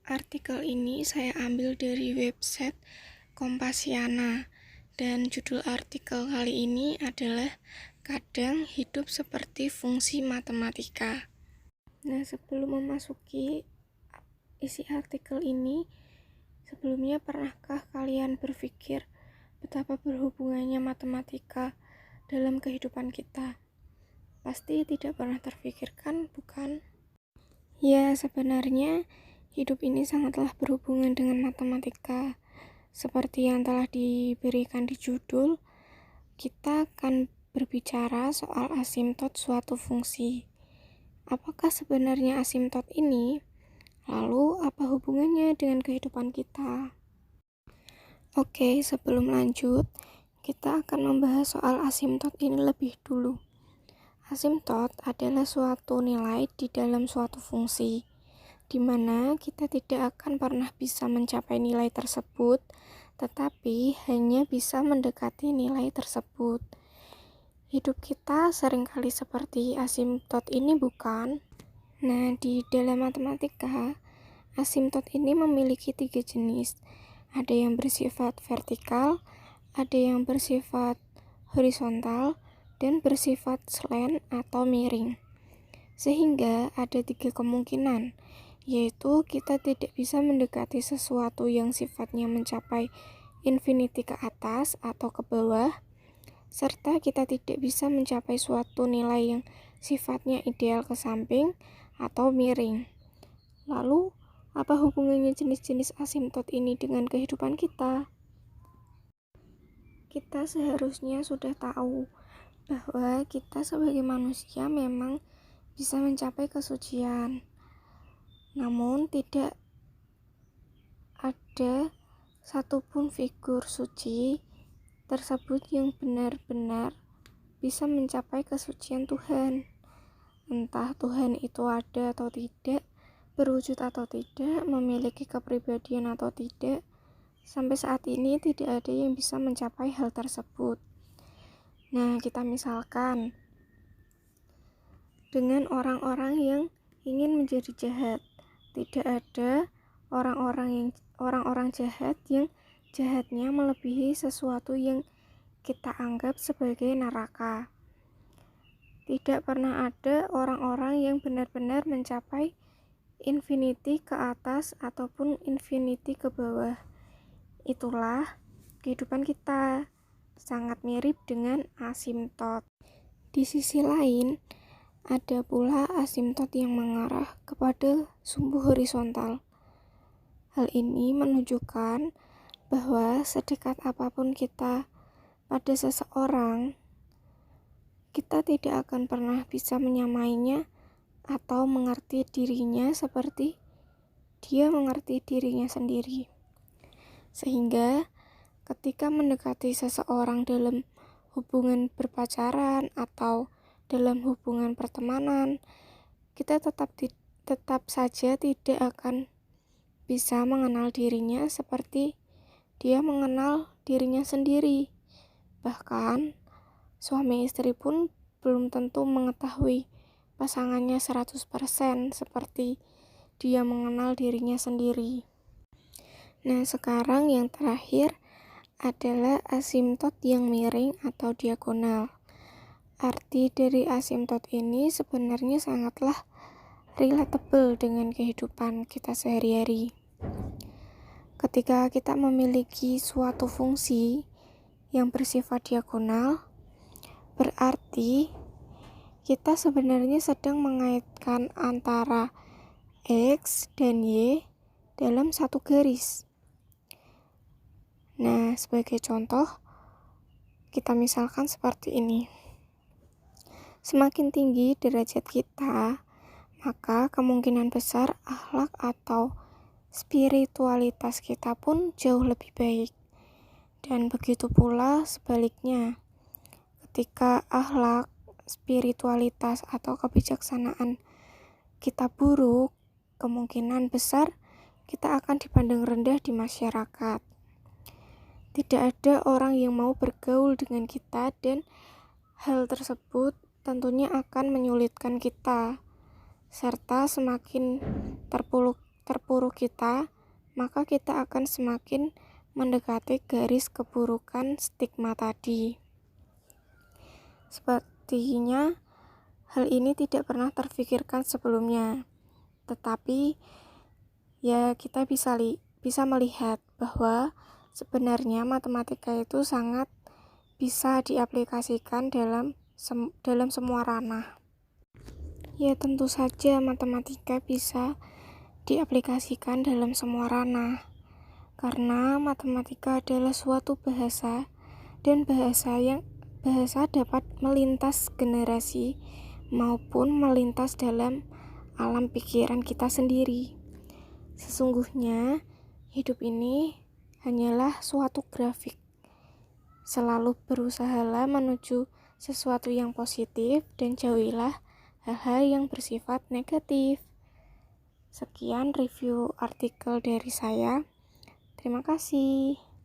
Artikel ini saya ambil dari website Kompasiana dan judul artikel kali ini adalah Kadang Hidup Seperti Fungsi Matematika. Nah, sebelum memasuki isi artikel ini, sebelumnya pernahkah kalian berpikir betapa berhubungannya matematika dalam kehidupan kita? Pasti tidak pernah terpikirkan, bukan? Ya, sebenarnya hidup ini sangatlah berhubungan dengan matematika. Seperti yang telah diberikan di judul, kita akan berbicara soal asimtot suatu fungsi. Apakah sebenarnya asimtot ini? Lalu, apa hubungannya dengan kehidupan kita? Oke, sebelum lanjut, kita akan membahas soal asimtot ini lebih dulu. Asimtot adalah suatu nilai di dalam suatu fungsi, di mana kita tidak akan pernah bisa mencapai nilai tersebut, tetapi hanya bisa mendekati nilai tersebut. Hidup kita seringkali seperti asimtot ini, bukan? Nah, di dalam matematika, asimtot ini memiliki 3 jenis. Ada yang bersifat vertikal, ada yang bersifat horizontal, dan bersifat slant atau miring. Sehingga ada 3 kemungkinan, yaitu kita tidak bisa mendekati sesuatu yang sifatnya mencapai infinity ke atas atau ke bawah, serta kita tidak bisa mencapai suatu nilai yang sifatnya ideal ke samping atau miring. Lalu, apa hubungannya jenis-jenis asimtot ini dengan kehidupan kita? Kita seharusnya sudah tahu bahwa kita sebagai manusia memang bisa mencapai kesucian. Namun tidak ada satupun figur suci tersebut yang benar-benar bisa mencapai kesucian Tuhan. Entah Tuhan itu ada atau tidak, berwujud atau tidak, memiliki kepribadian atau tidak, sampai saat ini tidak ada yang bisa mencapai hal tersebut. Nah, kita misalkan dengan orang-orang yang ingin menjadi jahat. Tidak ada orang-orang jahat yang jahatnya melebihi sesuatu yang kita anggap sebagai neraka. Tidak pernah ada orang-orang yang benar-benar mencapai infinity ke atas ataupun infinity ke bawah. Itulah kehidupan kita, sangat mirip dengan asimtot. Di sisi lain, ada pula asimtot yang mengarah kepada sumbu horizontal. Hal ini menunjukkan bahwa sedekat apapun kita pada seseorang, kita tidak akan pernah bisa menyamainya atau mengerti dirinya seperti dia mengerti dirinya sendiri. Sehingga ketika mendekati seseorang dalam hubungan berpacaran atau dalam hubungan pertemanan, kita tetap saja tidak akan bisa mengenal dirinya seperti dia mengenal dirinya sendiri. Bahkan suami istri pun belum tentu mengetahui pasangannya 100% seperti dia mengenal dirinya sendiri. Nah, sekarang yang terakhir adalah asimtot yang miring atau diagonal. Arti dari asimtot ini sebenarnya sangatlah relatable dengan kehidupan kita sehari-hari. Ketika kita memiliki suatu fungsi yang bersifat diagonal, berarti kita sebenarnya sedang mengaitkan antara X dan Y dalam satu garis. Nah, sebagai contoh, kita misalkan seperti ini. Semakin tinggi derajat kita, maka kemungkinan besar akhlak atau spiritualitas kita pun jauh lebih baik. Dan begitu pula sebaliknya, ketika akhlak, spiritualitas atau kebijaksanaan kita buruk, kemungkinan besar kita akan dipandang rendah di masyarakat. Tidak ada orang yang mau bergaul dengan kita dan hal tersebut tentunya akan menyulitkan kita serta semakin terpuruk kita, maka kita akan semakin mendekati garis keburukan stigma tadi. Sepertinya hal ini tidak pernah terfikirkan sebelumnya, tetapi ya kita bisa melihat bahwa sebenarnya matematika itu sangat bisa diaplikasikan dalam semua ranah. Ya tentu saja matematika bisa diaplikasikan dalam semua ranah, karena matematika adalah suatu bahasa, dan bahasa dapat melintas generasi maupun melintas dalam alam pikiran kita sendiri. Sesungguhnya hidup ini hanyalah suatu grafik. Selalu berusahalah menuju sesuatu yang positif dan jauhilah hal-hal yang bersifat negatif. Sekian review artikel dari saya. Terima kasih.